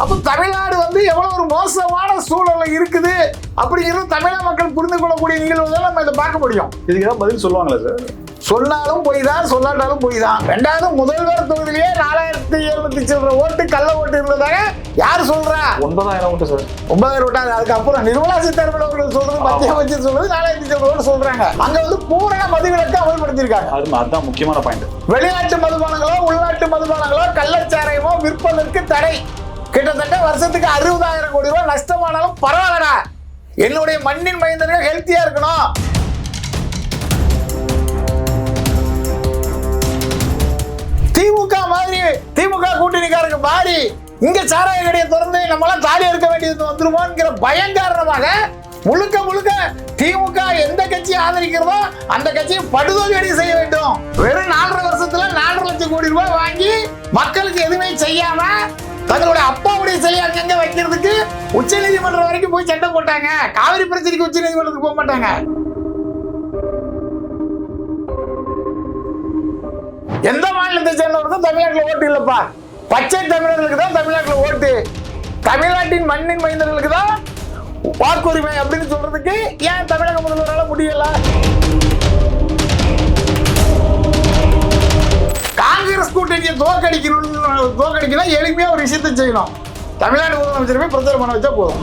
அப்ப தமிழ்நாடு எவ்வளவு ஒரு மோசமான சூழல்ல இருக்குது அப்படிங்கிறது தமிழக மக்கள் புரிந்து கொள்ளக்கூடிய நிகழ்வுகள் நம்ம இதை பார்க்க முடியும். இதுக்கு பதில் சொல்லுவாங்களா சார்? சொன்னாலும் போய் தான், சொல்லாட்டாலும் போய் தான். ரெண்டாவது முதல்வர் தொகுதியிலேயே 4700 சில்லற ஓட்டு கள்ள ஓட்டு இருந்ததாக யாரு சொல்றா? 9000 ஓட்டு சார். 9000 ஓட்டாது. அதுக்கப்புறம் நிர்மலா சீதாராமன் அவர்கள் சொல்றது, மத்திய அமைச்சர் சொல்றது 4000 சில்லற ஓட்டு சொல்றாங்க. அங்க பூரண மதுவிலக்கு அமல்படுத்திருக்காங்க. அதுதான் முக்கியமான பாயிண்ட். வெளிநாட்டு மதுபானங்களோ உள்நாட்டு மதுபானங்களோ கள்ளச்சாராயமோ விற்பதற்கு தடை. கிட்டத்தட்ட வருஷத்துக்கு 60,000 கோடி ரூபாய் நஷ்டமானாலும் பரவாயில்லடா, என்னுடைய மண்ணின் மைந்தர்கள் ஹெல்த்தியா இருக்கணும். திமுக மாதிரி, திமுக கூட்டணிக்காரங்க மாறி இங்க சாராய கடையை திறந்து நம்மளாம் தாலி இருக்க வேண்டியது வந்துருமோங்கிற பயம் காரணமாக முழுக்க முழுக்க திமுக எந்த கட்சியை ஆதரிக்கிறதோ அந்த கட்சியை படுதோல்வி செய்ய வேண்டும். வெறும் 4.5 வருஷத்துல 4.5 லட்சம் கோடி ரூபாய் வாங்கி மக்களுக்கு எதுவுமே செய்யாம தங்களுடைய அப்பாவுடைய சிலையை அங்கங்க வைக்கிறதுக்கு உச்ச நீதிமன்றம் வரைக்கும் போய் சண்டை போட்டாங்க. காவிரி பிரச்சனைக்கு உச்ச நீதிமன்றத்துக்கு போக மாட்டாங்க. எந்த மாநிலத்தை சேர்ந்தவருக்கும் தமிழ்நாட்டில் ஓட்டு இல்லப்பா. பச்சை தமிழர்களுக்கு தான் தமிழ்நாட்டில் ஓட்டு. தமிழ்நாட்டின் மண்ணின் மைந்தர்களுக்கு தான் வாக்குரிமை அப்படின்னு சொல்றதுக்கு ஏன் தமிழக முதல்வரால முடியல? காங்கிரஸ் கூட்டணியை தோக்கடிக்கணும் எளிமையா ஒரு விஷயத்தை செய்யணும். தமிழ்நாடு முதலமைச்சர் போய் பிரச்சாரம் பண்ண வச்சா போதும்.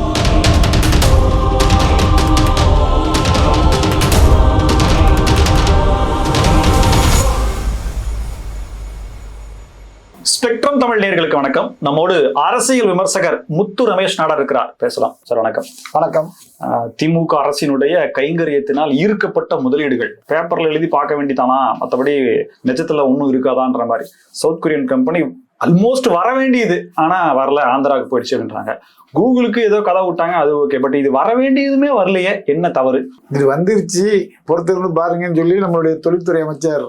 ஸ்பெக்ட்ரம் தமிழ் நேயர்களுக்கு வணக்கம். நம்மோடு அரசியல் விமர்சகர் முத்து ரமேஷ் நாடார் இருக்கிறார். பேசலாம் சார். வணக்கம். வணக்கம். திமுக அரசினுடைய கைங்கரியத்தினால் ஈர்க்கப்பட்ட முதலீடுகள் பேப்பர்ல எழுதி பார்க்க வேண்டியதானா, மற்றபடி நிஜத்துல ஒன்றும் இருக்காதான்ற மாதிரி சவுத் கொரியன் கம்பெனி ஆல்மோஸ்ட் வர வேண்டியது ஆனா வரல, ஆந்திராவுக்கு போயிடுச்சு அப்படின்றாங்க. கூகுளுக்கு ஏதோ கதை விட்டாங்க, அது ஓகே. பட் இது வர வேண்டியதுமே வரலையே, என்ன தவறு? இது வந்துருச்சு, பொறுத்திருந்து பாருங்கன்னு சொல்லி நம்மளுடைய தொழில்துறை அமைச்சர்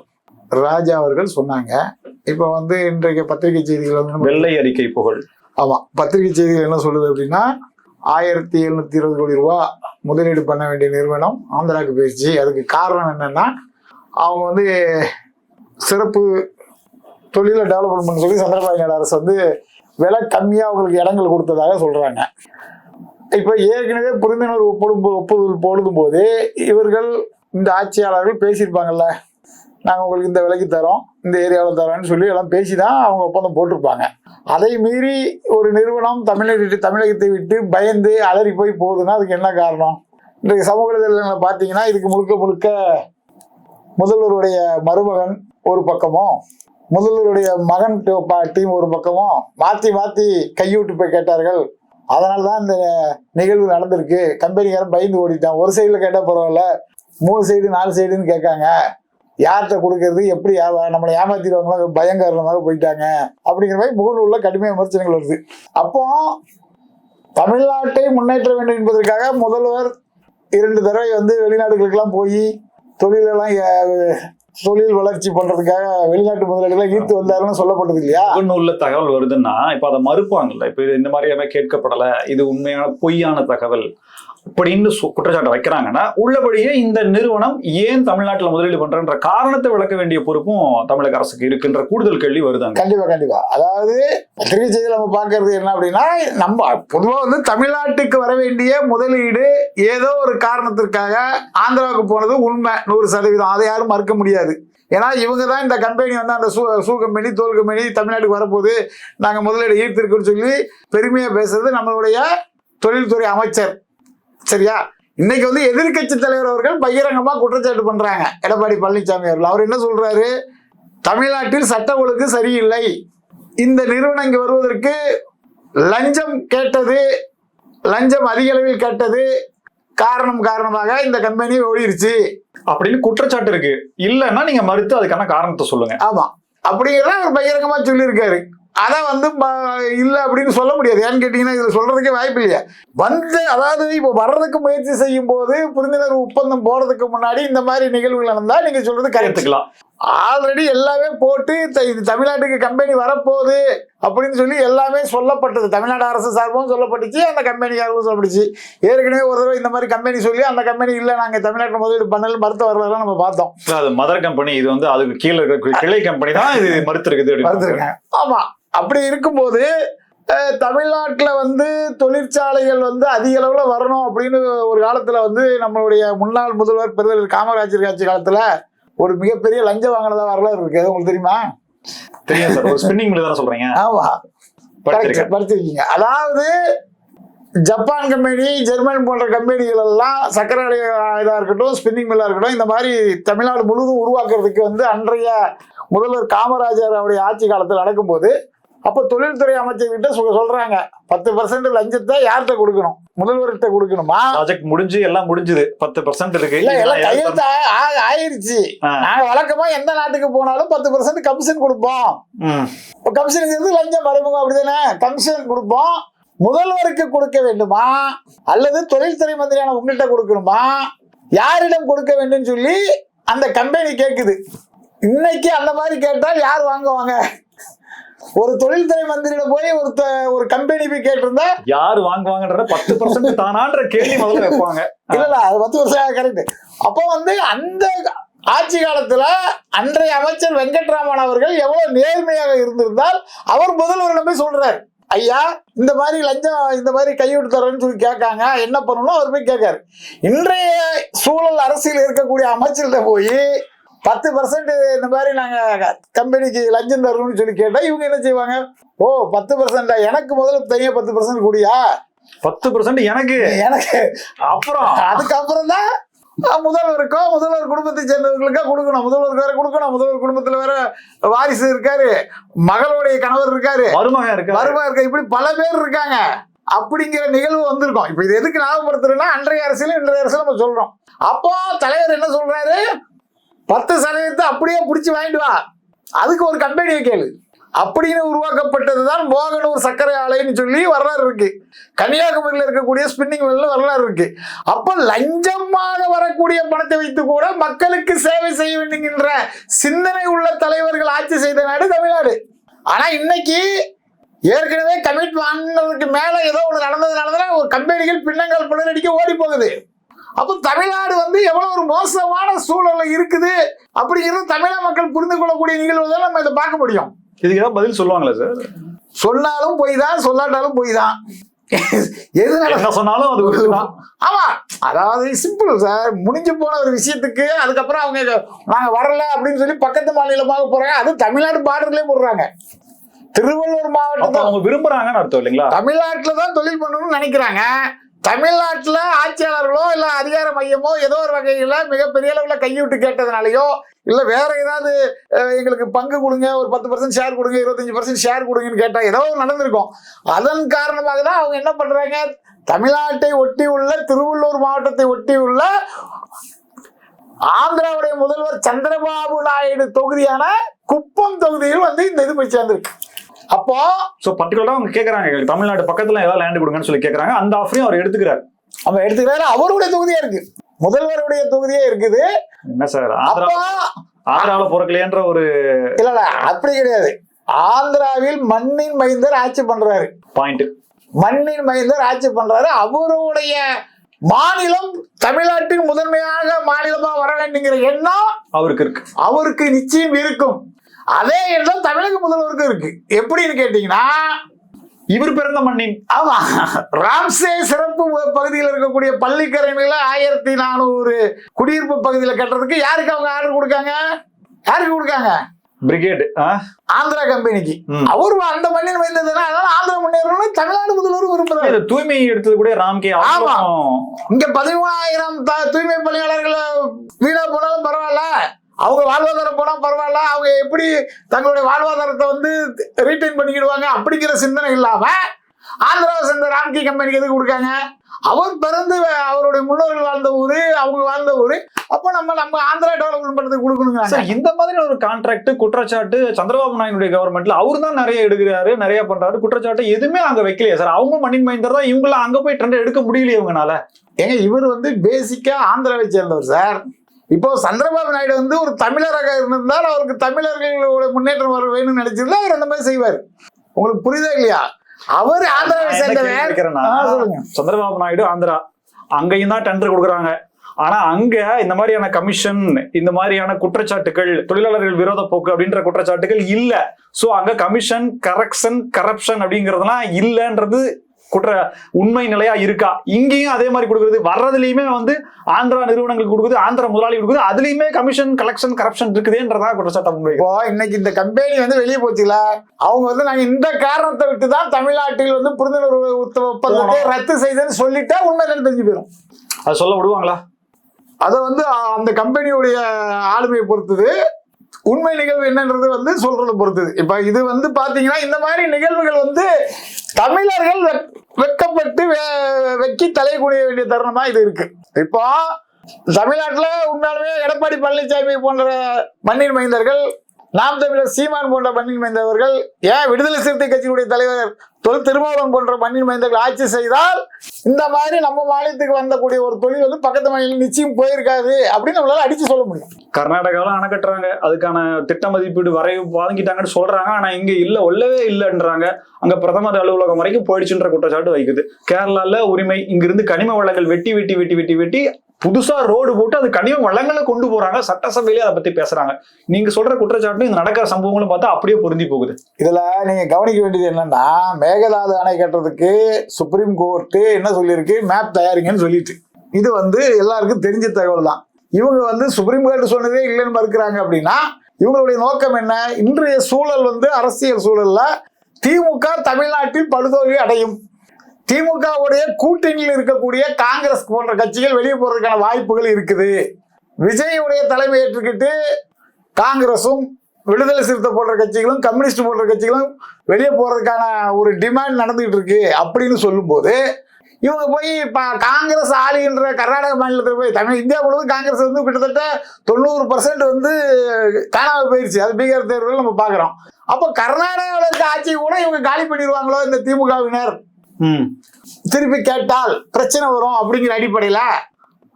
ராஜா அவர்கள் சொன்னாங்க. இப்ப இன்றைக்கு பத்திரிகை செய்திகள் வெள்ளை அறிக்கை புகழ். ஆமா, பத்திரிகை செய்திகள் என்ன சொல்லுது அப்படின்னா 1720 கோடி ரூபாய் முதலீடு பண்ண வேண்டிய நிறுவனம் ஆந்திராவுக்கு போயிடுச்சு. அதுக்கு காரணம் என்னன்னா அவங்க சிறப்பு தொழில டெவலப்மெண்ட் சொல்லி சந்திரபாபு நாயுடு அரசு விலை கம்மியா அவங்களுக்கு இடங்கள் கொடுத்ததாக சொல்றாங்க. இப்ப ஏற்கனவே புரிந்துணர்வு ஒப்புதல் போடும் போது இவர்கள் இந்த ஆட்சியாளர்கள் பேசியிருப்பாங்கல்ல, நாங்கள் உங்களுக்கு இந்த விலைக்கு தரோம், இந்த ஏரியாவில் தரோம்னு சொல்லி எல்லாம் பேசிதான் அவங்க ஒப்பந்தம் போட்டிருப்பாங்க. அதை மீறி ஒரு நிறுவனம் தமிழகத்தை விட்டு பயந்து அலறி போய் போகுதுன்னா அதுக்கு என்ன காரணம்? இன்றைக்கு சமூக வலைதளங்களை பார்த்தீங்கன்னா இதுக்கு முழுக்க முழுக்க முதல்வருடைய மருமகன் ஒரு பக்கமும் முதல்வருடைய மகன் டீம் ஒரு பக்கமும் மாற்றி மாற்றி கையூட்டு போய் கேட்டார்கள். அதனால தான் இந்த நிகழ்வு நடந்திருக்கு. கம்பெனிக்காரன் பயந்து ஓடிட்டான். ஒரு சைடில் கேட்டால் பரவாயில்ல, 3 சைடு 4 சைடுன்னு கேட்காங்க. யார்கிட்ட கொடுக்கறது, எப்படி நம்மளை ஏமாத்திடுவாங்களோ பயங்கரமாக போயிட்டாங்க அப்படிங்கிற மாதிரி முகநூல்ல கடுமையான விமர்சனங்கள் வருது. அப்போ தமிழ்நாட்டை முன்னேற்ற வேண்டும் என்பதற்காக முதல்வர் 2 தடவை வெளிநாடுகளுக்கெல்லாம் போய் தொழில் வளர்ச்சி பண்றதுக்காக வெளிநாட்டு முதலீடுகளை ஈர்த்து வந்தாருன்னு சொல்லப்பட்டது இல்லையா? முகநூல்ல தகவல் வருதுன்னா இப்ப அதை மறுப்பாங்கல்ல. இப்ப இது இந்த மாதிரி கேட்கப்படல, இது உண்மையான பொய்யான தகவல் அப்படின்னு குற்றச்சாட்டு வைக்கிறாங்கன்னா உள்ளபடியே இந்த நிறுவனம் ஏன் தமிழ்நாட்டில் முதலீடு பண்றன்ற காரணத்தை விளக்க வேண்டிய பொறுப்பும் தமிழக அரசுக்கு இருக்குன்ற கூடுதல் கேள்வி வருதாங்க. கண்டிப்பா. அதாவது பத்திரிகை செய்தியில் நம்ம பார்க்கறது என்ன அப்படின்னா, நம்ம பொதுவாக தமிழ்நாட்டுக்கு வர வேண்டிய முதலீடு ஏதோ ஒரு காரணத்திற்காக ஆந்திராவுக்கு போனது உண்மை 100%. அதை யாரும் மறுக்க முடியாது. ஏன்னா இவங்க தான் இந்த கம்பெனி அந்த ஷூ கம்பெனி, தோல் கம்பெனி தமிழ்நாட்டுக்கு வரப்போகுது, நாங்கள் முதலீடு ஈர்த்திருக்குன்னு சொல்லி பெருமையா பேசுறது நம்மளுடைய தொழில்துறை அமைச்சர். சரியா? இன்னைக்கு எதிர்கட்சி தலைவர் அவர்கள் பகிரங்கமா குற்றச்சாட்டு பண்றாங்க. எடப்பாடி பழனிசாமி அவர்கள் அவர் என்ன சொல்றாரு? தமிழ்நாட்டில் சட்ட ஒழுங்கு சரியில்லை, இந்த நிறுவனம் இங்கு வருவதற்கு லஞ்சம் அதிக அளவில் கேட்டது காரணமாக இந்த கம்பெனி ஓடிருச்சு அப்படின்னு குற்றச்சாட்டு இருக்கு. இல்லைன்னா நீங்க மறுத்து அதுக்கான காரணத்தை சொல்லுங்க. ஆமா, அப்படிங்கிறத அவர் பகிரங்கமா சொல்லியிருக்காரு. அதை இல்ல அப்படின்னு சொல்ல முடியாது. ஏன்னு கேட்டீங்கன்னா இதுல சொல்றதுக்கே வாய்ப்பு இல்லையா? அதாவது இப்போ வர்றதுக்கு முயற்சி செய்யும் போது புரிந்துணர்வு ஒப்பந்தம் போறதுக்கு முன்னாடி இந்த மாதிரி நிகழ்வுகள் நடந்தா நீங்க சொல்றது கரெக்டுக்கலாம். ஆல்ரெடி எல்லாமே போட்டு தமிழ்நாட்டுக்கு கம்பெனி வரப்போகுது அப்படின்னு சொல்லி எல்லாமே சொல்லப்பட்டது. தமிழ்நாடு அரசு சார்பும் சொல்லப்பட்டுச்சு, அந்த கம்பெனிக்காகவும் சொல்லப்பட்டுச்சு. ஏற்கனவே ஒரு தடவை இந்த மாதிரி கம்பெனி சொல்லி அந்த கம்பெனி இல்லை, நாங்கள் தமிழ்நாட்டில் முதலீடு பண்ணல மறுத்து வரலாம் நம்ம பார்த்தோம். அது மதர் கம்பெனி, இது அதுக்கு கீழே இருக்கிற கிளை கம்பெனி தான் இது மறுத்திருக்குது. ஆமா, அப்படி இருக்கும்போது தமிழ்நாட்டுல வந்து தொழிற்சாலைகள் வந்து அதிக அளவுல வரணும் அப்படின்னு ஒரு காலத்துல வந்து நம்மளுடைய முன்னாள் முதல்வர் பெருந்தலைவர் காமராஜர் ஆட்சி காலத்துல ஒரு மிகப்பெரிய லஞ்சம் வாங்கினதா வரலாறு இருக்கு. உங்களுக்கு தெரியுமா? தெரியும் சார். ஒரு ஸ்பின்னிங் மில் தானே சொல்றீங்க? ஆமா, படிச்சிருக்கீங்க. அதாவது ஜப்பான் கம்பெனி, ஜெர்மன் போன்ற கம்பெனிகள் எல்லாம் சக்கரை இதா இருக்கட்டும், ஸ்பின்னிங் மில்லா இருக்கட்டும், இந்த மாதிரி தமிழ்நாடு முழுவதும் உருவாக்குறதுக்கு வந்து அன்றைய முதல்வர் காமராஜர் அவருடைய ஆட்சி காலத்தில் நடக்கும்போது அப்போ தொழில்துறை அமைச்சர்கிட்ட சொல்றாங்க 10% லஞ்சத்தை யார்கிட்ட கொடுக்கணும்? முதல்வர்கிட்ட கொடுக்கணுமா? ப்ராஜெக்ட் முடிஞ்சு எல்லாம் முடிஞ்சது, 10% இருக்கு. இல்ல, எல்லாம் கையெழுத்து ஆயிருச்சு. நாங்க வழக்கமா எந்த நாட்டுக்கு போனாலும் 10% கமிஷன் கொடுப்போம். கமிஷனுங்கிறது லஞ்சம் மறைமுகம், அப்படிதானே? கமிஷன் கொடுப்போம். முதல்வருக்கு கொடுக்க வேண்டுமா அல்லது தொழில்துறை மந்திரியான உங்கள்கிட்ட கொடுக்கணுமா, யாரிடம் கொடுக்க வேண்டும் சொல்லி அந்த கம்பெனி கேக்குது. இன்னைக்கு அந்த மாதிரி கேட்டால் யார் வாங்குவாங்க? ஒரு தொழில்துறை மந்திரியிடம் போய் ஒரு கம்பெனி போய் கேட்டிருந்தா யாரு வாங்குவாங்கன்ற 10% தானான்ற கேள்வி முதல்ல வைப்பாங்க. இல்ல, அது 10% கரெக்ட். அப்போ வந்து அந்த ஆட்சி காலத்துல அன்றைய அமைச்சர் வெங்கட்ராமன் அவர்கள் எவ்வளவு நேர்மையாக இருந்திருந்தால் அவர் முதல்வரிடம் போய் சொல்றாரு, ஐயா இந்த மாதிரி லஞ்சம் இந்த மாதிரி கைவிட்டு தரேன்னு சொல்லி கேட்காங்க, என்ன பண்ணணும்? அவர் போய் கேட்காரு. இன்றைய சூழல் அரசியல் இருக்கக்கூடிய அமைச்சர்கிட்ட போய் 10% இந்த மாதிரி நாங்க கம்பெனிக்கு லஞ்சம் தரணும்னு சொல்லி கேட்டா இவங்க என்ன செய்வாங்க? ஓ 10% எனக்கு முதல்ல தனியா 10% கூடியா? 10% எனக்கு அப்புறம் அதுக்கப்புறம் தான் முதல்வருக்கோ முதல்வர் குடும்பத்தை சேர்ந்தவர்களுக்கா கொடுக்கணும். முதல்வருக்கு வேற கொடுக்கணும். முதல்வர் குடும்பத்துல வேற வாரிசு இருக்காரு, மகளுடைய கணவர் இருக்காரு, மருமகன் இருக்காரு, இப்படி பல பேர் இருக்காங்க. அப்படிங்கிற நிகழ்வு வந்திருக்கும். இப்ப இது எதுக்கு ஞாபகப்படுத்துறோம்னா அன்றைய அரசியலும் இன்றைய அரசியலும் நம்ம சொல்றோம். அப்போ தலைவர் என்ன சொல்றாரு? 10% அப்படியே பிடிச்சி வாங்கிட்டு வா, அதுக்கு ஒரு கம்பெனியை கேளு அப்படின்னு உருவாக்கப்பட்டதுதான் மோகனூர் சர்க்கரை ஆலைன்னு சொல்லி வரலாறு இருக்கு. கன்னியாகுமரியில் இருக்கக்கூடிய ஸ்பின்னிங் மில்ல வரலாறு இருக்கு. அப்ப லஞ்சமாக வரக்கூடிய பணத்தை வைத்து கூட மக்களுக்கு சேவை செய்ய வேண்டுங்கிற சிந்தனை உள்ள தலைவர்கள் ஆட்சி செய்த நாடு தமிழ்நாடு. ஆனா இன்னைக்கு ஏற்கனவே கமிட் வாங்கினதுக்கு மேல ஏதோ ஒண்ணு நடந்ததுனாலதான் ஒரு கம்பெனிகள் பின்னங்கால் புலனடிக்க ஓடி போகுது. அப்ப தமிழ்நாடு வந்து எவ்வளவு ஒரு மோசமான சூழல்ல இருக்குது அப்படிங்கிறது தமிழக மக்கள் புரிந்து கொள்ளக்கூடிய நிகழ்வு தான் நம்ம இதை பார்க்க முடியும். இதுக்கு ஏதாவது பதில் சொல்லுவாங்களா சார்? சொன்னாலும் போய் தான், சொல்லாட்டாலும் போய் தான். எது சொன்னாலும் அது தான். ஆமா, அதாவது சிம்பிள் சார். முடிஞ்சு போன ஒரு விஷயத்துக்கு அதுக்கப்புறம் அவங்க நாங்க வரல அப்படின்னு சொல்லி பக்கத்து மாநிலமாக போறாங்க. அது தமிழ்நாடு பார்டர்லயே போடுறாங்க. திருவள்ளூர் மாவட்டம் அவங்க விரும்புறாங்கன்னு அர்த்தம் இல்லைங்களா? தமிழ்நாட்டுல தான் தொழில் பண்ணணும்னு நினைக்கிறாங்க. தமிழ்நாட்டுல ஆட்சியாளர்களோ இல்ல அதிகார மையமோ ஏதோ ஒரு வகையில மிகப்பெரிய அளவுல கைவிட்டு கேட்டதுனாலயோ இல்ல வேற ஏதாவது எங்களுக்கு பங்கு கொடுங்க, ஒரு 10% ஷேர் கொடுங்க, 25% ஷேர் கொடுங்கன்னு கேட்டா ஏதோ நடந்திருக்கும். அதன் காரணமாக தான் அவங்க என்ன பண்றாங்க? தமிழ்நாட்டை ஒட்டி உள்ள திருவள்ளூர் மாவட்டத்தை ஒட்டி உள்ள ஆந்திராவுடைய முதல்வர் சந்திரபாபு நாயுடு தொகுதியான குப்பம் தொகுதியில் வந்து இந்த இது போய் சேர்ந்திருக்கு. அப்போ பர்டிகுலரா அவங்க கேக்குறாங்க, தமிழ்நாடு பக்கத்துல ஏதாவது லேண்ட் கொடுங்கன்னு சொல்லி கேக்குறாங்க. அந்த ஆஃபரையும் அவர் எடுத்துக்கிறாரு. அவன் எடுத்துக்கிறாரு. அவருடைய தொகுதியா இருக்கு, முதல்வருடைய தொகுதியே இருக்குது. என்ன சார் ஆந்திராவில பொறுக்கலையன்ற ஒரு இல்ல அப்படி கிடையாது. ஆந்திராவில் மண்ணின் மைந்தர் ஆட்சி பண்றாரு. பாயிண்ட். மண்ணின் மைந்தர் ஆட்சி பண்றாரு. அவருடைய மாநிலம் தமிழ்நாட்டின் முதன்மையாக மாநிலமா வர வேண்டுங்கிற எண்ணம் அவருக்கு இருக்கு. அவருக்கு நிச்சயம் இருக்கும். அதே எண்ணம் தமிழக முதல்வருக்கு இருக்கு. எப்படின்னு கேட்டீங்கன்னா இவர் பிறந்த மண்ணின் ஆமா ராம்சே சிறப்பு பகுதியில் இருக்கக்கூடிய பள்ளிக்கரணையில 1400 குடியிருப்பு பகுதியில கட்டுறதுக்கு யாருக்கு அவங்க ஆர்டர் கொடுக்காங்க? யாருக்கு கொடுக்காங்க? பிரிகேட் ஆந்திரா கம்பெனிக்கு. அவரு அந்த மண்ணில் வைத்ததுன்னா அதனால ஆந்திரா முன்னேறணும் தமிழ்நாடு முதல்வர் விரும்புறாரு. தூய்மை எடுத்தது கூட ராம்கே. ஆமா, இங்க 13,000 தூய்மை பணியாளர்களை வீணா போனாலும் பரவாயில்ல, அவங்க வாழ்வாதாரம் போனா பரவாயில்ல, அவங்க எப்படி தங்களுடைய வாழ்வாதாரத்தை வந்து ரீட்டைன் பண்ணிக்கிடுவாங்க அப்படிங்கிற சிந்தனை இல்லாம ஆந்திராவை சேர்ந்த ராம்கி கம்பெனிக்கு எதுக்கு கொடுக்காங்க? அவர் பிறந்து அவருடைய முன்னோர்கள் வாழ்ந்த ஊரு, அவங்க வாழ்ந்த ஊரு. அப்ப நம்ம ஆந்திரா டெவலப்மெண்ட் பண்றதுக்கு கொடுக்கணுங்க. இந்த மாதிரி ஒரு கான்ட்ராக்ட் குற்றச்சாட்டு சந்திரபாபு நாயுடைய கவர்மெண்ட்ல அவரு தான் நிறைய எடுக்கிறாரு, நிறைய பண்றாரு. குற்றச்சாட்டு எதுவுமே அங்க வைக்கலையே சார். அவங்க மண்ணின் மைந்தர் தான். இவங்களாம் அங்க போய் ட்ரெண்ட் எடுக்க முடியலையே இவங்கனால. ஏங்க இவர் வந்து பேசிக்கா ஆந்திராவை சேர்ந்தவர் சார். இப்போ சந்திரபாபு நாயுடு வந்து ஒரு தமிழராக இருந்திருந்தால் அவருக்கு தமிழர்களோட முன்னேற்றம் வர வேணும்னு நினைச்சிருந்தா அவர் அந்த மாதிரி செய்வார். உங்களுக்கு புரியுதா இல்லையா? அவர் ஆந்திராவை சேர்ந்தவர். சந்திரபாபு நாயுடு ஆந்திரா, அங்கேயும் தான் டெண்டர் கொடுக்குறாங்க. ஆனா அங்க இந்த மாதிரியான கமிஷன், இந்த மாதிரியான குற்றச்சாட்டுகள், தொழிலாளர்கள் விரோத போக்கு அப்படின்ற குற்றச்சாட்டுகள் இல்ல. சோ அங்க கமிஷன், கரப்ஷன் அப்படிங்கறதுலாம் இல்லன்றது உண்மை நிலையா இருக்கா? இங்கேயும் அதே மாதிரி கொடுக்குறது, வர்றதுலயுமே ஆந்திரா நிறுவனங்களுக்கு கொடுக்குது, ஆந்திரா முதலாளி கொடுக்குது, அதுலயுமே கமிஷன், கரப்ஷன் இருக்குதுன்றதா குற்றச்சாட்டு முன்வை. இப்போ இன்னைக்கு இந்த கம்பெனி வெளியே போச்சுல, அவங்க நாங்க இந்த காரணத்தை விட்டுதான் தமிழ்நாட்டில் புரிந்துணர்வு ஒப்பந்தத்தை ரத்து செய்தன்னு சொல்லிட்டா உண்மை தெரிஞ்சு போயிடும். அது சொல்ல விடுவாங்களா? அதை அந்த கம்பெனியுடைய ஆளுமையை பொறுத்தது, உண்மை நிகழ்வு என்னன்றது சொல்றதை பொறுத்தது. இப்ப இது பாத்தீங்கன்னா இந்த மாதிரி நிகழ்வுகள் தமிழர்கள் வெட்கப்பட்டு வெக்கி தலை குனிய வேண்டிய தருணமா இது இருக்கு. இப்போ தமிழ்நாட்டுல உண்மையாலுமே எடப்பாடி பழனிசாமி போன்ற மண்ணின் மைந்தர்கள், நாம் தமிழர் சீமான் போன்ற மண்ணின் மைந்தவர்கள், ஏன் விடுதலை சிறுத்தை கட்சியினுடைய தலைவர் தொல் திருமாவளவன் போன்ற மண்ணின் மைந்தர்கள் ஆட்சி செய்தால் இந்த மாதிரி நம்ம மாநிலத்துக்கு வந்தக்கூடிய ஒரு தொழில் பக்கத்து மாநிலம் நிச்சயம் போயிருக்காது அப்படின்னு நம்மளால அடிச்சு சொல்ல முடியும். கர்நாடகாவில் அணை கட்டுறாங்க, அதுக்கான திட்ட மதிப்பீடு வரைவு வாங்கிட்டாங்கன்னு சொல்றாங்க. ஆனா இங்க உள்ளவே இல்லைன்றாங்க. அங்க பிரதமர் அலுவலகம் வரைக்கும் போயிடுச்சுன்ற குற்றச்சாட்டு வைக்குது. கேரளால உரிமை, இங்கிருந்து கனிம வளங்கள் வெட்டி வெட்டி வெட்டி வெட்டி வெட்டி புதுசா ரோடு போட்டு அது கனிம வளங்களை கொண்டு போறாங்க. சட்டசபையிலே அதை பத்தி பேசுறாங்க. நீங்க சொல்ற குற்றச்சாட்டு இந்த நடக்கிற சம்பவங்களும் பார்த்தா அப்படியே பொருந்தி போகுது. இதுல நீங்க கவனிக்க வேண்டியது என்னன்னா, மேகதாது அணை கட்டுறதுக்கு சுப்ரீம் கோர்ட்டு என்ன சொல்லியிருக்கு, மேப் தயாரிங்கன்னு சொல்லிட்டு. இது எல்லாருக்கும் தெரிஞ்ச தகவல் தான். இவங்க சுப்ரீம் கோர்ட் சொன்னதே இல்லைன்னு மறுக்கிறாங்க. அப்படின்னா இவங்களுடைய நோக்கம் என்ன? இன்றைய சூழல் அரசியல் சூழல்ல திமுக தமிழ்நாட்டில் படுதோல்வி அடையும், திமுகவுடைய கூட்டணியில் இருக்கக்கூடிய காங்கிரஸ் போன்ற கட்சிகள் வெளியே போறதுக்கான வாய்ப்புகள் இருக்குது, விஜயுடைய தலைமை ஏற்றுக்கிட்டு காங்கிரசும் விடுதலை சிறுத்தை போன்ற கட்சிகளும் கம்யூனிஸ்ட் போன்ற கட்சிகளும் வெளியே போறதுக்கான ஒரு டிமாண்ட் நடந்துகிட்டு இருக்கு அப்படின்னு சொல்லும் போது, இவங்க போய் காங்கிரஸ் ஆளுகின்ற கர்நாடக மாநிலத்தில் போய் இந்தியா முழுவதும் காங்கிரஸ் கிட்டத்தட்ட 90% காணாமல் போயிருச்சு. அது பீகார் தேர்தல் நம்ம பாக்குறோம். அப்போ கர்நாடகாவில் இருக்க ஆட்சியை கூட இவங்க காலி பண்ணிடுவாங்களோ இந்த திமுகவினர், திருப்பி கேட்டால் பிரச்சனை வரும் அப்படிங்கிற அடிப்படையில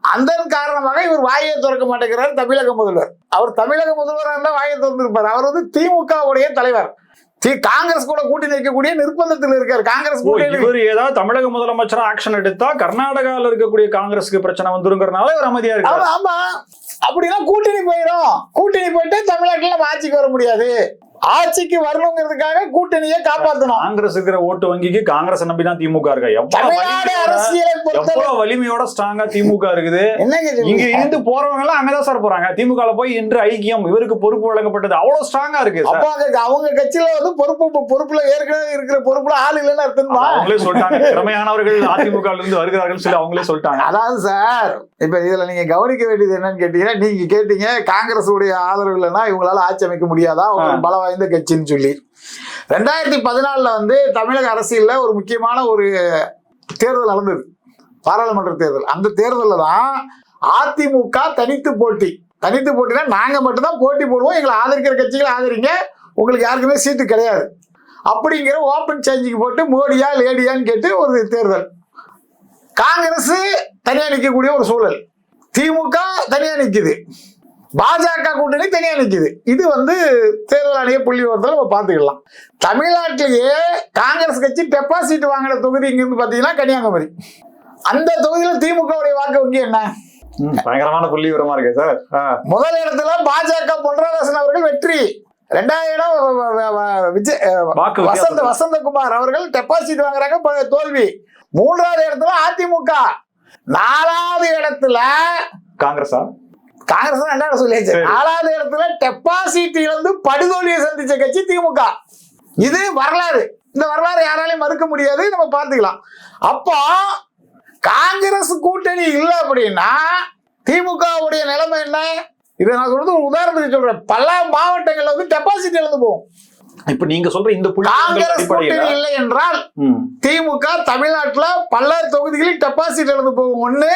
அந்த காரணமாக இவர் வாயை திறக்க மாட்டேங்கிறார் தமிழக முதல்வர். அவர் தமிழக முதல்வராக இருந்தால் வாயை திறந்திருப்பார். அவர் திமுகவுடைய தலைவர், காங்கிரஸ் கூட கூட்டணி வைக்கக்கூடிய நிர்பந்தத்தில் இருக்காரு. காங்கிரஸ் இவர் ஏதாவது தமிழக முதலமைச்சரா ஆக்ஷன் எடுத்தா கர்நாடகாவில் இருக்கக்கூடிய காங்கிரஸுக்கு பிரச்சனை வந்துருங்கிறதுனால இவர் அமைதியா இருக்காரு. ஆமா, அப்படின்னா கூட்டணி போயிடும். கூட்டணி போயிட்டு தமிழ்நாட்டில் நம்ம ஆட்சிக்கு வர முடியாது. ஆட்சிக்கு வரணுங்கிறதுக்காக கூட்டணியை காப்பாற்றணும். காங்கிரஸ் இருக்கிற ஓட்டு வங்கிக்கு காங்கிரஸ் நம்பிதான் திமுக இருக்கா? எவ்வளவு வலிமையோட ஸ்ட்ராங்கா திமுக இருக்குது. இங்க இருந்து போறவங்க எல்லாம் அங்கதான் சார் போறாங்க. திமுக போய் இன்று ஐக்கியம், இவருக்கு பொறுப்பு வழங்கப்பட்டது அவ்வளவு ஸ்ட்ராங்கா இருக்கு. அவங்க கட்சியில பொறுப்புல ஏற்கனவே இருக்கிற பொறுப்புல ஆள் இல்லைன்னு அர்த்தம். அவங்களே சொல்லிட்டாங்க, திறமையானவர்கள் அதிமுக இருந்து வருகிறார்கள் சொல்லி அவங்களே சொல்லிட்டாங்க. அதாவது சார், இப்ப இதுல நீங்க கவனிக்க வேண்டியது என்னன்னு கேட்டீங்கன்னா, நீங்க கேட்டீங்க காங்கிரஸ் உடைய ஆதரவு இல்லைன்னா இவங்களால ஆட்சி அமைக்க முடியாதா, பல வாய்ந்த கட்சின்னு சொல்லி. 2014 தமிழக அரசியல்ல ஒரு முக்கியமான ஒரு தேர்தல் நடந்தது, பாராளுமன்ற தேர்தல். அந்த தேர்தலில் தான் அதிமுக தனித்து போட்டினா நாங்க மட்டும்தான் போட்டி போடுவோம், எங்களை ஆதரிக்கிற கட்சிகளை ஆதரிங்க, உங்களுக்கு யாருக்குமே சீட்டு கிடையாது அப்படிங்கிற ஓப்பன் சேஞ்சிங் போட்டு மோடியா லேடியான்னு கேட்டு ஒரு தேர்தல். காங்கிரஸ் தனியா நிற்கக்கூடிய ஒரு சூழல், திமுக தனியா நிற்குது, பாஜக கூட்டணி தனியா நிற்குது. இது தேர்தல் ஆணைய புள்ளி விவரத்தில் நம்ம பார்த்துக்கலாம். தமிழ்நாட்டிலேயே காங்கிரஸ் கட்சி டெபாசிட் வாங்கின தொகுதி இங்கிருந்து பார்த்தீங்கன்னா கன்னியாகுமரி. அந்த தொகுதியில் திமுகவுடைய வாக்கு வங்கி என்ன? பயங்கரமான புள்ளி விவரமா இருக்கு சார். முதல் இடத்துல பாஜக பொன்ராதாசன் அவர்கள் வெற்றி, 2வது இடம் வசந்தகுமார் அவர்கள் டெபாசிட் வாங்குறாங்க, தோல்வி. 3வது இடத்துல அதிமுக, 4வது இடத்துல காங்கிரஸ் 2வது சொல்லியாச்சு. 4வது இடத்துல டெபாசிட் இழந்து படுதோல்வியை சந்திச்ச கட்சி திமுக. இது வரலாறு. இந்த வரலாறு யாராலையும் மறுக்க முடியாது, நம்ம பார்த்துக்கலாம். அப்போ காங்கிரஸ் கூட்டணி இல்லை அப்படின்னா திமுக உடைய நிலைமை என்ன? இதை நான் சொல்றது ஒரு உதாரணத்துக்கு சொல்றேன். பல மாவட்டங்கள்ல டெபாசிட் இழந்து போகும். இப்ப நீங்க சொல்ற இந்த காங்கிரஸ் கூட்டணி இல்லை என்றால் திமுக தமிழ்நாட்டுல பல தொகுதிகளில் டெபாசிட் இழந்து போகும். ஒண்ணு,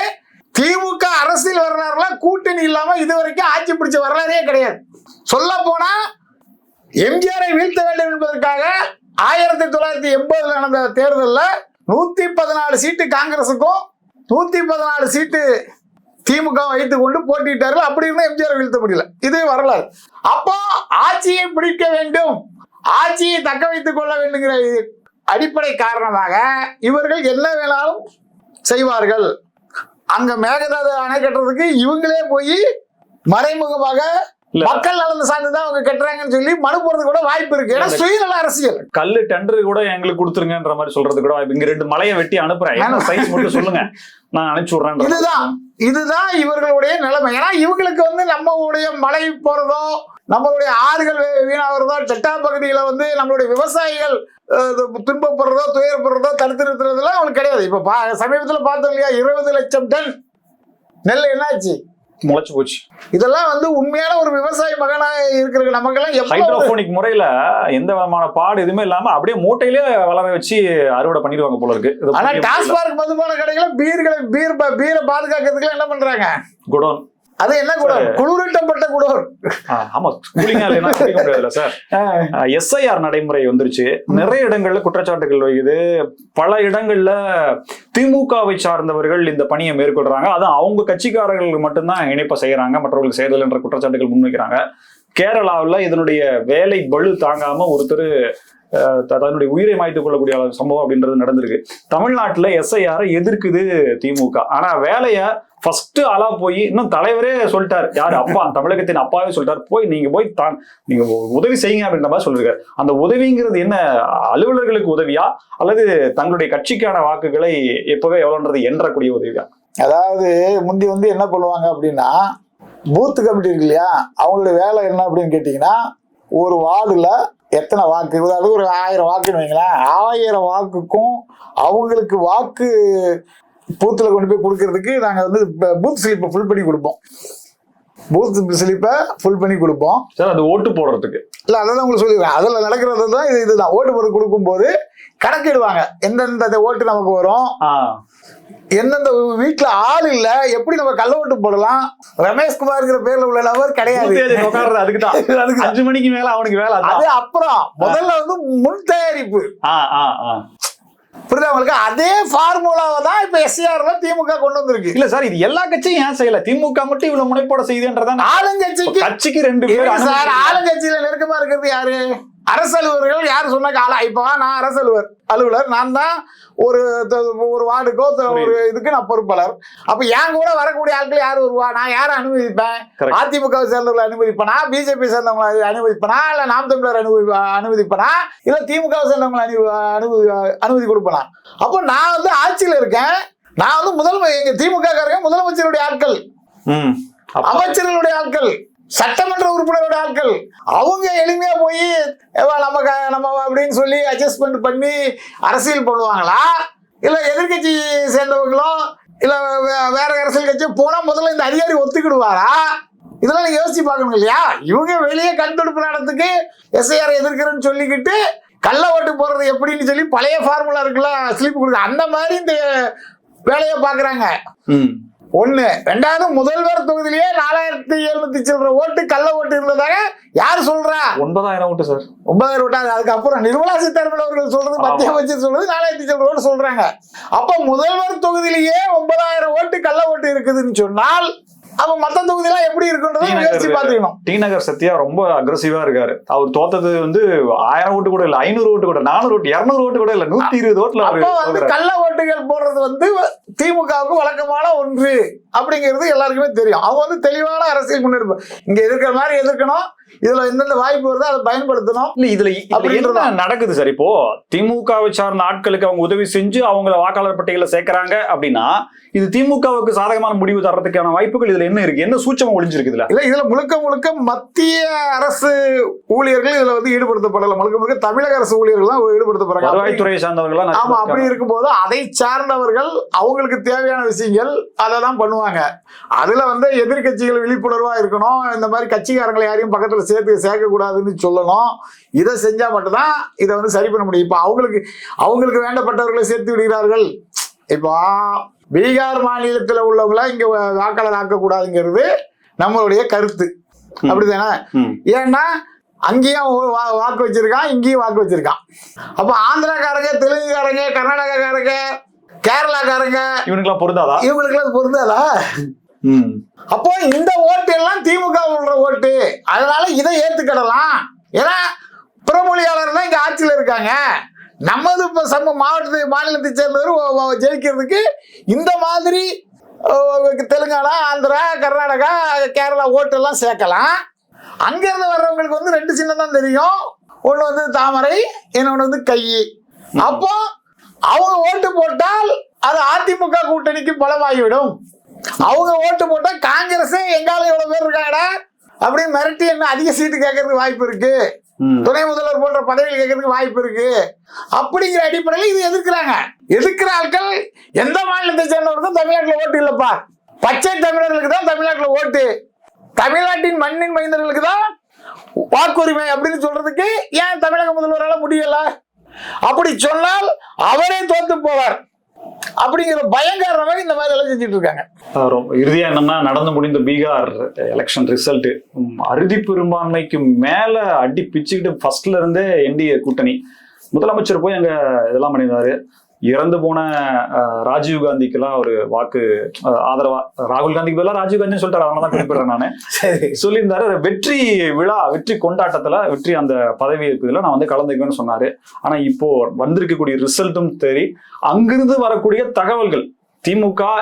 திமுக அரசியல் வரலாறுல கூட்டணி இல்லாம இதுவரைக்கும் ஆட்சி பிடிச்ச வரலாறே கிடையாது. சொல்ல போனா எம்ஜிஆரை வீழ்த்த வேண்டும் என்பதற்காக 1980 நடந்த தேர்தலில் 114 சீட்டு காங்கிரசுக்கும் 114 சீட்டு திமுக வைத்துக் கொண்டு போட்டியிட்டார்கள். அப்படி இருந்தா எம்ஜிஆர் வீழ்த்த முடியல. இது வரலாறு. அப்போ ஆட்சியை பிடிக்க வேண்டும், ஆட்சியை தக்க வைத்துக் கொள்ள வேண்டுங்கிற அடிப்படை காரணமாக இவர்கள் என்ன வேணாலும் செய்வார்கள். அங்க மேகதாது அணை கட்டுறதுக்கு இவங்களே போய் மறைமுகமாக மக்கள் நலன் சார்ந்துதான் அவங்க கட்டுறாங்கன்னு சொல்லி மனு போறது கூட வாய்ப்பு இருக்கு. ஏன்னா சுயநல அரசியல். கல்லு டெண்டர் கூட எங்களுக்கு கொடுத்துருங்கன்ற மாதிரி சொல்றது கூட இங்க 2 மலையை வெட்டி அனுப்புறேன், சைஸ் மட்டும் சொல்லுங்க, நான் அனுப்பிச்சு விடுறேன். இதுதான் இவர்களுடைய நிலைமை. ஏன்னா இவங்களுக்கு வந்து நம்மளுடைய மழை போறதோ நம்மளுடைய ஆறுகள் வீணாகிறதோ செட்டா பகுதியில வந்து நம்மளுடைய விவசாயிகள் துன்பப்படுறதோ துயரப்படுறதோ தடுத்து நிறுத்துறதுலாம் அவங்களுக்கு கிடையாது. இப்ப சமீபத்துல பார்த்தோம் இல்லையா, 20 லட்சம் டன் நெல் என்னாச்சு, முளைச்சு போச்சு. இதெல்லாம் வந்து உண்மையான ஒரு விவசாய மகனா இருக்கிற நமக்கெல்லாம் ஹைட்ரோபோனிக் முறையில எந்த விதமான பாடு எதுவுமே இல்லாம அப்படியே மூட்டையிலே வளர வச்சு அறுவடை பண்ணிடுவாங்க போல இருக்கு. ஆனா டாஸ்மார்க் மதுபான கடைகளை பீரை பாதுகாக்கிறதுக்கு என்ன பண்றாங்க, குடோன். அது என்ன குடோன், குளிரூட்டப்பட்ட குடோன். ஆமா, கூலிங்கா சார். எஸ்ஐஆர் நடைமுறை வந்துருச்சு, நிறைய இடங்கள்ல குற்றச்சாட்டுகள் வைக்குது. பல இடங்கள்ல திமுகவை சார்ந்தவர்கள் இந்த பணியை மேற்கொள்றாங்க, அது அவங்க கட்சிக்காரர்களுக்கு மட்டும்தான் இணைப்ப செய்யறாங்க, மற்றவர்களுக்கு செய்யறதில்லை என்ற குற்றச்சாட்டுகள் முன்வைக்கிறாங்க. கேரளாவில் இதனுடைய வேலை பளு தாங்காம ஒருத்தர் தன்னுடைய உயிரை மாய்த்துக் கொள்ளக்கூடிய சம்பவம் அப்படின்றது நடந்திருக்கு. தமிழ்நாட்டுல எஸ்ஐஆரை எதிர்க்குது திமுக. ஆனா வேலைய ஃபர்ஸ்ட் ஆளா போய் இன்னும் தலைவரே சொல்லிட்டாரு, யாரு அப்பா, தமிழகத்தின் அப்பாவே சொல்லிட்டாரு, நீங்க உதவி செய்யுங்க அப்படின்ற மாதிரி சொல்லிருக்காரு. அந்த உதவிங்கிறது என்ன, அலுவலர்களுக்கு உதவியா அல்லது தங்களுடைய கட்சிக்கான வாக்குகளை எப்பவே எவ்வளவுன்றது என்றக்கூடிய உதவியா? அதாவது முந்தி வந்து என்ன பண்ணுவாங்க அப்படின்னா, பூத் கமிட்டி இருக்கு இல்லையா, அவங்களுடைய வேலை என்ன அப்படின்னு கேட்டீங்கன்னா, ஒரு வார்டுல எத்தனை வாக்கு, அதாவது ஒரு 1000 வாக்குன்னு வைங்களேன், 1000 வாக்குக்கும் அவங்களுக்கு வாக்கு பூத்துல கொண்டு போய் கொடுக்கறதுக்கு நாங்க வந்து பூத் ஸ்லிப்பை ஃபுல் பண்ணி கொடுப்போம். பூத் ஸ்லிப்பை ஃபுல் பண்ணி கொடுப்போம் சார். அது ஓட்டு போடுறதுக்கு இல்ல, அதான் உங்களுக்கு சொல்லிடுறேன். அதுல நடக்கிறது தான் இதுதான். ஓட்டு போட கொடுக்கும் போது கணக்கிடுவாங்க, எந்தெந்த ஓட்டு நமக்கு வரும், எந்தெந்த வீட்டுல ஆள் இல்ல, எப்படி நம்ம கள்ள ஓட்டு போடலாம். ரமேஷ்குமார்ங்கிற பேர்ல உள்ள நபர் கிடையாது, அதுக்கு 5 மணிக்கு மேல அவனுக்கு வேலை. அது அப்புறம் முதல்ல வந்து முன் தயாரிப்பு. புரியுதா உங்களுக்கு? அதே ஃபார்முலாவை தான் இப்ப எஸ்ஆர்ல திமுக கொண்டு வந்திருக்கு. இல்ல சார், இது எல்லா கட்சியும் ஏன் செய்யல, திமுக மட்டும் இவ்வளவு முனைப்போட செய்யுதுன்றதான். ஆளுங்கட்சிக்கு 2 பேர் சார். ஆளுங்கட்சியில நெருக்கமா இருக்கிறது யாரு, அரசு அலுவலர்கள். யாரு சொன்னாங்க, இப்போ நான் அரசு அலுவலர், நான் தான் ஒரு வார்டுக்கோ ஒரு இதுக்கு நான் பொறுப்பாளர். அப்ப என் கூட வரக்கூடிய ஆட்கள் யாரு வருவா, நான் யாரை அனுமதிப்பேன்? அதிமுக சேர்ந்தவங்களை அனுமதிப்பனா, பிஜேபி சேர்ந்தவங்களை அனுமதிப்பனா, இல்ல நாம் தமிழர் அனுமதிப்பனா, இல்ல திமுக சேர்ந்தவங்களை அனுமதி கொடுப்பனா? அப்போ நான் வந்து ஆட்சியில இருக்கேன், நான் வந்து எங்க திமுக காரங்க முதலமைச்சருடைய ஆட்கள், அமைச்சர்களுடைய ஆட்கள், சட்டமன்ற உறுப்பினரோட ஆட்கள். அவங்க எளிமையா போய் நம்ம அப்படின்னு சொல்லி அட்ஜஸ்ட்மெண்ட் பண்ணி அரசியல் பண்ணுவாங்களா, இல்ல எதிர்கட்சி சேர்ந்தவங்களோ இல்ல வேற அரசியல் கட்சி போனா முதல்ல இந்த அதிகாரி ஒத்துக்கிடுவாரா? இதெல்லாம் நீங்க யோசிச்சு பார்க்கணும் இல்லையா? இவங்க வெளியே கண்துடுப்பு நடத்துக்கு எஸ்ஐஆர் எதிர்க்கிறேன்னு சொல்லிக்கிட்டு கள்ள ஓட்டு போறது எப்படின்னு சொல்லி பழைய ஃபார்முலா இருக்குல்ல, ஸ்லிப் கொடுக்க, அந்த மாதிரி இந்த வேலையை பாக்குறாங்க. ஒண்ணு. ரெண்டாவது, முதல்வர் தொகுதியிலேயே 4700 சில்லற ஓட்டு கள்ள ஓட்டு இருந்ததாக யாரு சொல்றா? 9000 ஓட்டு சார். 9000 ஓட்டு. அதுக்கப்புறம் நிர்மலா சீதாராமன் அவர்கள் சொல்றது, மத்திய அமைச்சர் சொல்றது 4000 சில்லற ஓட்டு சொல்றாங்க. அப்ப முதல்வர் தொகுதியிலேயே 9000 ஓட்டு கள்ள ஓட்டு இருக்குதுன்னு சொன்னால் அப்ப மத்த தொகுதியெல்லாம் எப்படி இருக்குன்றதை யோசிச்சு பாத்துக்கணும். டி நகர் சத்யா ரொம்ப அக்ரெசிவா இருக்காரு. அவர் தோத்தது வந்து 1000 ஓட்டு கூட இல்ல, 500 ஓட்டு கூட, 400 ஓட்டு, 200 ஓட்டு கூட இல்ல, 120 ஓட்டுல. அப்ப வந்து கள்ள ஓட்டுகள் போடுறது வந்து திமுகவுக்கு வழக்கமான ஒன்று அப்படிங்கிறது எல்லாருக்குமே தெரியும். அவங்க வந்து தெளிவான அரசியல் முன்னெடுப்பு, இங்க இருக்கிற மாதிரி எதிர்க்கணும், இதுல எந்தெந்த வாய்ப்பு வருதோ அதை பயன்படுத்தணும். இல்ல இதுல என்ன நடக்குது சார்? இப்போ திமுகவை சார்ந்த ஆட்களுக்கு அவங்க உதவி செஞ்சு அவங்கள வாக்காளர் பட்டியல சேர்க்கிறாங்க அப்படின்னா, இது திமுகவுக்கு சாதகமான முடிவு தர்றதுக்கான வாய்ப்புகள் இதுல என்ன இருக்கு, என்ன சூட்சமா ஒளிஞ்சிருக்கு இதுல? இல்ல, இதுல முழுக்க மத்திய அரசு ஊழியர்கள் இதுல வந்து ஈடுபடுத்தப்படல, முழுக்க தமிழக அரசு ஊழியர்கள் தான் ஈடுபடுத்தப்படுறாங்க, வருவாய்த்துறையை சார்ந்தவர்கள். ஆமா, அப்படி இருக்கும்போது அதை சார்ந்தவர்கள் அவங்களுக்கு தேவையான விஷயங்கள் அதை தான் பண்ணுவாங்க. அதுல வந்து எதிர்கட்சிகள் விழிப்புணர்வா இருக்கணும், இந்த மாதிரி கட்சிக்காரங்களை யாரையும் பக்கத்துல சேர்க்க கூடாதுன்னு சொல்லணும். இதை செஞ்சா மட்டும்தான் இதை வந்து சரி பண்ண முடியும். இப்ப அவங்களுக்கு வேண்டப்பட்டவர்களை சேர்த்து விடுகிறார்கள். இப்போ பீகார் மாநிலத்தில் உள்ளவங்கள இங்க வாக்காளர் ஆக்கக்கூடாதுங்கிறது நம்மளுடைய கருத்து, அப்படிதானே? ஏன்னா அங்கேயும் வாக்கு வச்சிருக்கான், இங்கேயும் வாக்கு வச்சிருக்கான். அப்ப ஆந்திராக்காரங்க, தெலுங்குக்காரங்க, கர்நாடகாக்காரங்க, கேரளாக்காரங்க இவனுக்கெல்லாம் பொருந்தாதா? அப்போ இந்த ஓட்டு எல்லாம் திமுக உள்ள ஓட்டு, அதனால இதை ஏத்துக்கிடலாம். ஏன்னா புறமொழியாளர் தான் இங்க ஆட்சியில் இருக்காங்க. நமது மாவட்டத்தை மாநிலத்தை சேர்ந்தவர் ஜெயிக்கிறதுக்கு இந்த மாதிரி தெலுங்கானா, ஆந்திரா, கர்நாடகா, கேரளா ஓட்டெல்லாம் சேர்க்கலாம். அங்கிருந்து வர்றவங்களுக்கு வந்து 2 சின்னம் தான் தெரியும். ஒண்ணு வந்து தாமரை, இன்னொன்னு வந்து கை. அப்போ அவங்க ஓட்டு போட்டால் அது அதிமுக கூட்டணிக்கு பலமாகிவிடும். அவங்க ஓட்டு போட்டா காங்கிரஸ் எங்கால எவ்வளவு பேர் இருக்காங்கடா அப்படின்னு மிரட்டி என்ன அதிக சீட்டு கேட்கறதுக்கு வாய்ப்பு இருக்கு, துணை முதல்வர் போன்ற பதவிகள் கேட்கறதுக்கு வாய்ப்பு இருக்கு. அப்படிங்கிற அடிப்படையில் இது எதிர்க்கிறாங்க. எதிர்க்கிற ஆட்கள் எந்த மாநிலத்தை சேர்ந்தவருக்கும் தமிழ்நாட்டில் ஓட்டு இல்லப்பா, பச்சை தமிழர்களுக்கு தான் தமிழ்நாட்டில் ஓட்டு, தமிழ்நாட்டின் மண்ணின் மைந்தர்களுக்கு தான் வாக்குரிமை அப்படின்னு சொல்றதுக்கு ஏன் தமிழக முதல்வரால முடியல? அப்படி சொன்னால் அவரே தோத்து போவார் அப்படிங்கிற பயங்கரமாக இந்த மாதிரி எல்லாம் செஞ்சுட்டு இருக்காங்க. இறுதியா என்னன்னா, நடந்து முடிந்த பீகார் எலெக்ஷன் ரிசல்ட் அறுதி பெரும்பான்மைக்கு மேல அடி பிச்சுக்கிட்டு ஃபர்ஸ்ட்ல இருந்தே என்டிஏ கூட்டணி. முதலமைச்சர் போய் அங்க இதெல்லாம் பண்ணியிருந்தாரு. இறந்து போன ராஜீவ் காந்திக்கெல்லாம் ஒரு வாக்கு ஆதரவா, ராகுல் காந்திக்கு பதிலாக ராஜீவ் காந்தின்னு சொல்லிட்டாரு, அதனால தான் குறிப்பிடுறேன் நானு. சொல்லியிருந்தாரு வெற்றி விழா, வெற்றி கொண்டாட்டத்துல, வெற்றி அந்த பதவியேற்பு இதுல நான் வந்து கலந்துக்குவேன்னு சொன்னாரு. ஆனா இப்போ வந்திருக்கக்கூடிய ரிசல்ட்டும் சரி, அங்கிருந்து வரக்கூடிய தகவல்கள், திமுக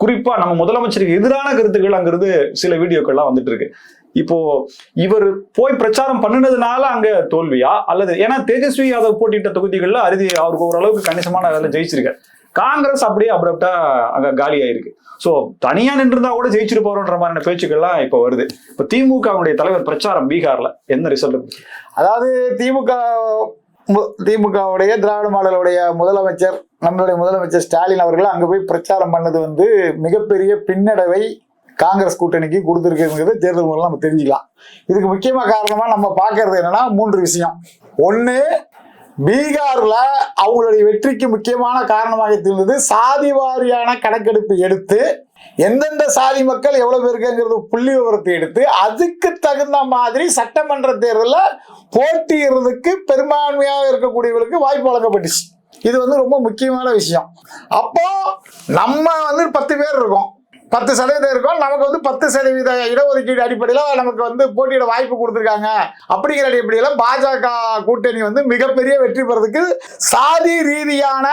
குறிப்பா நம்ம முதலமைச்சருக்கு எதிரான கருத்துக்கள் அங்கிருந்து சில வீடியோக்கள்லாம் வந்துட்டு இருக்கு. இப்போ இவர் போய் பிரச்சாரம் பண்ணினதுனால அங்க தோல்வியா, அல்லது ஏன்னா தேஜஸ்வி யாதவ் போட்டியிட்ட தொகுதிகள்ல அறுதி அவருக்கு ஓரளவுக்கு கணிசமான வேலை ஜெயிச்சிருக்காரு. காங்கிரஸ் அப்படியே அப்ரப்டா அங்க காலி ஆயிருக்கு. சோ தனியா நின்றுதான் கூட ஜெயிச்சிருப்பாருன்ற மாதிரியான பேச்சுக்கள்லாம் இப்ப வருது. இப்ப திமுகவுடைய தலைவர் பிரச்சாரம் பீகார்ல என்ன ரிசல்ட்? அதாவது திமுகவுடைய திராவிட மாடலுடைய முதலமைச்சர், நம்மளுடைய முதலமைச்சர் ஸ்டாலின் அவர்கள் அங்க போய் பிரச்சாரம் பண்ணது வந்து மிகப்பெரிய பின்னடைவை காங்கிரஸ் கூட்டணிக்கு கொடுத்துருக்குங்கிறது தேர்தல் மூலம் நம்ம தெரிஞ்சுக்கலாம். இதுக்கு முக்கியமா காரணமா நம்ம பார்க்கறது என்னன்னா 3 விஷயம். ஒண்ணு, பீகார்ல அவங்களுடைய வெற்றிக்கு முக்கியமான காரணமாக இருந்தது சாதி வாரியான கணக்கெடுப்பு எடுத்து எந்தெந்த சாதி மக்கள் எவ்வளவு பேருக்குங்கிறது புள்ளி விவரத்தை எடுத்து அதுக்கு தகுந்த மாதிரி சட்டமன்ற தேர்தலில் போட்டியிடுறதுக்கு பெரும்பான்மையாக இருக்கக்கூடியவர்களுக்கு வாய்ப்பு வழங்கப்பட்டுச்சு. இது வந்து ரொம்ப முக்கியமான விஷயம். அப்போ நம்ம வந்து 10 பேர் இருக்கோம், 10% இருக்கும், நமக்கு வந்து 10% இடஒதுக்கீடு அடிப்படையில் நமக்கு வந்து போட்டியிட வாய்ப்பு கொடுத்துருக்காங்க. அப்படிங்கிற அடிப்படையில் பாஜக கூட்டணி வந்து மிகப்பெரிய வெற்றி பெறதுக்கு சாதி ரீதியான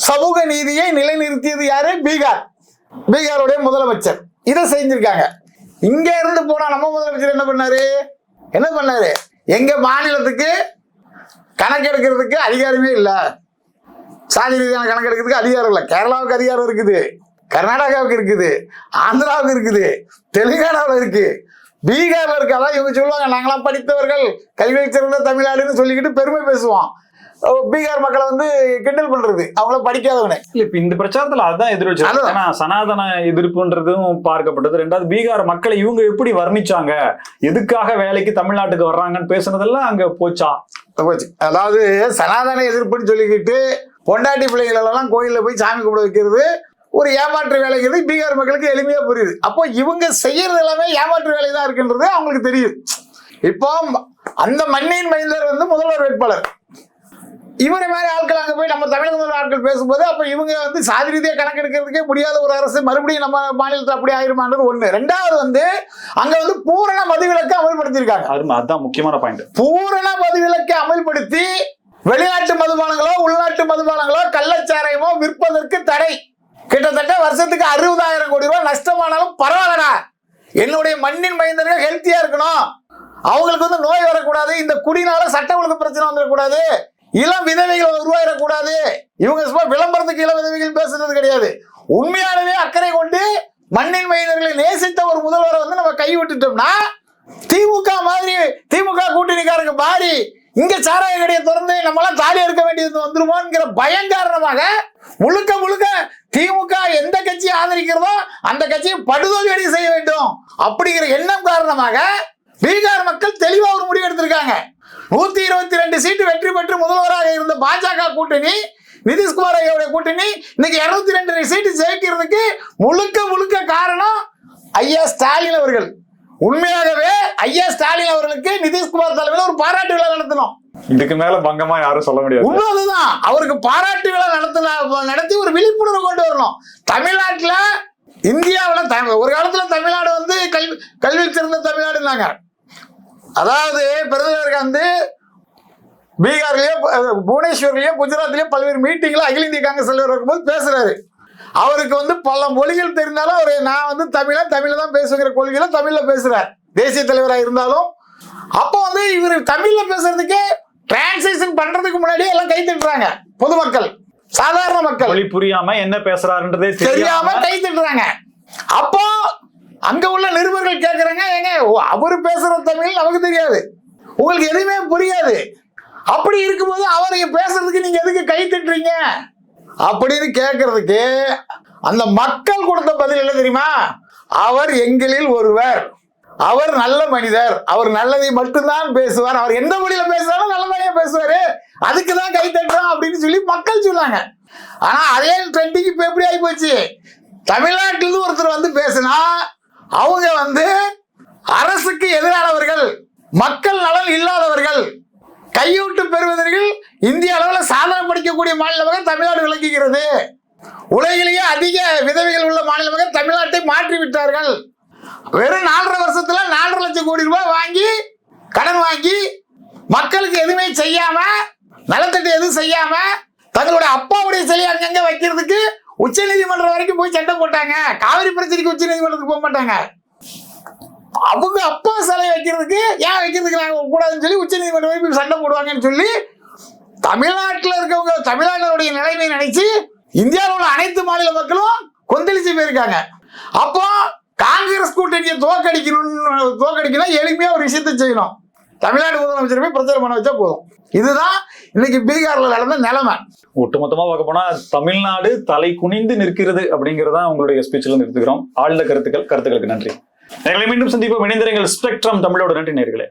சமூக நீதியை நிலைநிறுத்தியது யாரு? பீகாருடைய முதலமைச்சர் இதை செஞ்சிருக்காங்க. இங்க இருந்து போனா நம்ம முதலமைச்சர் என்ன பண்ணாரு? எங்க மாநிலத்துக்கு கணக்கெடுக்கிறதுக்கு அதிகாரமே இல்லை, சாதி ரீதியான கணக்கெடுக்கிறதுக்கு அதிகாரம் இல்லை. கேரளாவுக்கு அதிகாரம் இருக்குது, கர்நாடகாவுக்கு இருக்குது, ஆந்திராவுக்கு இருக்குது, தெலுங்கானாவில் இருக்கு, பீகார்ல இருக்கு. அதான் இவங்க சொல்லுவாங்க, நாங்களாம் படித்தவர்கள், கல்வி சிறந்த தமிழ்நாடுன்னு சொல்லிக்கிட்டு பெருமை பேசுவோம். பீகார் மக்களை வந்து கிண்டல் பண்றது, அவங்கள படிக்காதவனே. இல்ல இப்ப இந்த பிரச்சாரத்துல அதுதான் எதிர்வச்சு, ஏன்னா சனாதன எதிர்ப்புன்றதும் பார்க்கப்பட்டது. 2வது பீகார் மக்களை இவங்க எப்படி வர்ணிச்சாங்க, எதுக்காக வேலைக்கு தமிழ்நாட்டுக்கு வர்றாங்கன்னு பேசுனதெல்லாம் அங்க போச்சு. அதாவது சனாதன எதிர்ப்புன்னு சொல்லிக்கிட்டு பொண்டாட்டி பிள்ளைகளெல்லாம் கோயில்ல போய் சாமி கும்பிட வைக்கிறது ஒரு ஏமாற்று வேலைங்கிறது பீகார் மக்களுக்கு எளிமையா புரியுது. அப்போ இவங்க செய்யறது எல்லாமே ஏமாற்று வேலை தான் இருக்குன்றது அவங்களுக்கு தெரியுது. இப்போ அந்த மண்ணின் மைந்தர் வந்து முதல்வர் வேட்பாளர், இவரை மாதிரி ஆட்கள் அங்க போய் நம்ம தமிழக முதல்வர் ஆட்கள் பேசும்போது அப்ப இவங்க வந்து சாதி ரீதியா கணக்கெடுக்கிறதுக்கே முடியாத ஒரு அரசு மறுபடியும் நம்ம மாநிலத்தில் அப்படி ஆயிருமான்றது ஒண்ணு. 2வது வந்து அங்க வந்து பூரண மதுவிலக்கு அமல்படுத்தியிருக்காங்க. அதுதான் முக்கியமான பாயிண்ட். பூரண மதுவிலக்கு அமல்படுத்தி வெளிநாட்டு மதுபானங்களோ உள்நாட்டு மதுபானங்களோ கள்ளச்சாராயமோ விற்பதற்கு தடை. கிட்டத்தட்ட வருஷத்துக்கு 60,000 கோடி ரூபாய் நஷ்டமானாலும் பரவாயில்லடா, என்னுடைய மண்ணின் மைந்தர்கள் ஹெல்த்தியா இருக்கணும், அவங்களுக்கு வந்து நோய் வரக்கூடாது, இந்த குடினால சட்ட ஒழுங்கு பிரச்சனை வந்துடக்கூடாது, இளம் விதவைகள் உருவாயிடக்கூடாது. இவங்க சும்மா விளம்பரத்துக்கு இளம் விதவைகள் பேசுறது கிடையாது. உண்மையானவே அக்கறை கொண்டு மண்ணின் மைந்தர்களை நேசித்த ஒரு முதல்வரை வந்து நம்ம கை விட்டுட்டோம்னா திமுக கூட்டணிக்காரங்க மாறி இங்க சாராய கடையை திறந்து நம்மளாம் தாலி எடுக்க வேண்டியது வந்துருமோங்கிற பயம் காரணமாக முழுக்க முழுக்க திமுக எந்த கட்சியை ஆதரிக்கிறதோ அந்த கட்சியை படுதோல்வி செய்ய வேண்டும் அப்படிங்கிற எண்ணம் காரணமாக பீகார் மக்கள் தெளிவா ஒரு முடிவு எடுத்திருக்காங்க. 122 சீட்டு வெற்றி பெற்று முதல்வராக இருந்த பாஜக கூட்டணி, நிதிஷ்குமார் ஐயாவுடைய கூட்டணி இன்னைக்கு 202 சீட்டு ஜெயிக்கிறதுக்கு முழுக்க காரணம் ஐயா ஸ்டாலின் அவர்கள். உண்மையாகவே ஐயா ஸ்டாலின் அவர்களுக்கு நிதிஷ்குமார் தலைமையில் ஒரு பாராட்டு விழா நடத்தணும். இதுக்கு மேல பங்கமா யாரும் சொல்ல முடியாது. உண்மைதான், அவருக்கு பாராட்டு விழா நடத்தி ஒரு விழிப்புணர்வு கொண்டு வரணும். தமிழ்நாட்டுல இந்தியாவில் ஒரு காலத்துல தமிழ்நாடு வந்து கல்வி சிறந்த தமிழ்நாடுனாங்க. அதாவது பிரதமர் வந்து பீகார்லயோ புவனேஸ்வர்லயோ குஜராத்லயோ பல்வேறு மீட்டிங்ல அகில இந்திய காங்கிரஸ் தலைவர் இருக்கும்போது பேசுறாரு. அவருக்கு வந்து பல மொழிகள் தெரிந்தாலும் அவரு நான் வந்து தமிழ்ல தான் பேசுகிற கொள்கையில தமிழ்ல பேசுறார், தேசிய தலைவராக இருந்தாலும். அப்போ வந்து இவர் தமிழ்ல பேசுறதுக்கே டிரான்ஸ்லேஷன் பண்றதுக்கு முன்னாடியே எல்லாம் கை தட்டுறாங்க பொதுமக்கள், சாதாரண மக்கள். மொழி புரியாம என்ன பேசுறாருன்றதே தெரியாம கை தட்டுறாங்க. அப்போ அங்க உள்ள நிருபர்கள் கேட்கறாங்க, ஏங்க அவரு பேசுற தமிழ் நமக்கு தெரியாது, உங்களுக்கு எதுவுமே புரியாது, அப்படி இருக்கும்போது அவரை பேசுறதுக்கு நீங்க எதுக்கு கை தட்டுறீங்க அப்படின்னு கேட்கறதுக்கு அந்த மக்கள் கொடுத்த பதில் என்ன தெரியுமா? அவர் எங்களில் ஒருவர், அவர் நல்ல மனிதர், அவர் நல்லதை மட்டும்தான் பேசுவார், அவர் எந்த மொழியில பேசுறாலும் நல்லதானே பேசுவாரு, அதுக்குதான் கை தட்டுறோம் அப்படின்னு சொல்லி மக்கள் சொன்னாங்க. ஆனா அதே ட்ரெண்டிங் இப்ப எப்படி ஆகி போச்சு? தமிழ்நாட்டிலிருந்து ஒருத்தர் வந்து பேசினா அவங்க வந்து அரசுக்கு எதிரானவர்கள், மக்கள் நலன் இல்லாதவர்கள், கையூட்டு பெறுவதற்கு இந்திய அளவில் சாதனை படிக்கக்கூடிய மாநிலமாக தமிழ்நாடு விளங்குகிறது. உலகிலேயே அதிக விதவைகள் உள்ள மாநிலமாக தமிழ்நாட்டை மாற்றி விட்டார்கள். வெறும் 4.5 வருஷத்துல 4.5 லட்சம் கோடி ரூபாய் வாங்கி கடன் வாங்கி மக்களுக்கு எதுவுமே செய்யாம, நலத்திட்டம் எதுவும் செய்யாம, தங்களுடைய அப்பாவுடைய சிலை அங்கங்க வைக்கிறதுக்கு உச்ச நீதிமன்றம் வரைக்கும் போய் சண்டை போட்டாங்க. காவிரி பிரச்சனைக்கு உச்ச நீதிமன்றத்துக்கு போக மாட்டாங்க. அவங்க அப்பா சிலை வைக்கிறதுக்கு ஏன் வைக்கிறதுக்கு நாங்கள் கூடாதுன்னு சொல்லி உச்ச நீதிமன்றம் வரைக்கும் சண்டை போடுவாங்கன்னு சொல்லி தமிழ்நாட்டில் இருக்கவங்க தமிழ்நாட்டுடைய நிலைமை நினைச்சு இந்தியாவில் உள்ள அனைத்து மாநில மக்களும் கொந்தளிச்சு போயிருக்காங்க. அப்போ காங்கிரஸ் கூட்டணியை தோக்கடிக்கணும் எளிமையா ஒரு விஷயத்தை செய்யணும். தமிழ்நாடு முதலமைச்சர் போய் பிரச்சாரம் பண்ண வச்சா போதும். இதுதான் இன்னைக்கு பீகார்ல நடந்த நிலைமை. ஒட்டுமொத்தமா பார்க்க போனா தமிழ்நாடு தலை குனிந்து நிற்கிறது அப்படிங்கறத உங்களுடைய ஸ்பீச்ல நிறுத்துகிறோம். ஆழ்ந்த கருத்துக்களுக்கு நன்றி. நேர்களை மீண்டும் சந்திப்போம். இணைந்திருங்கள் ஸ்பெக்ட்ரம் தமிழோட. நன்றி நேர்களே.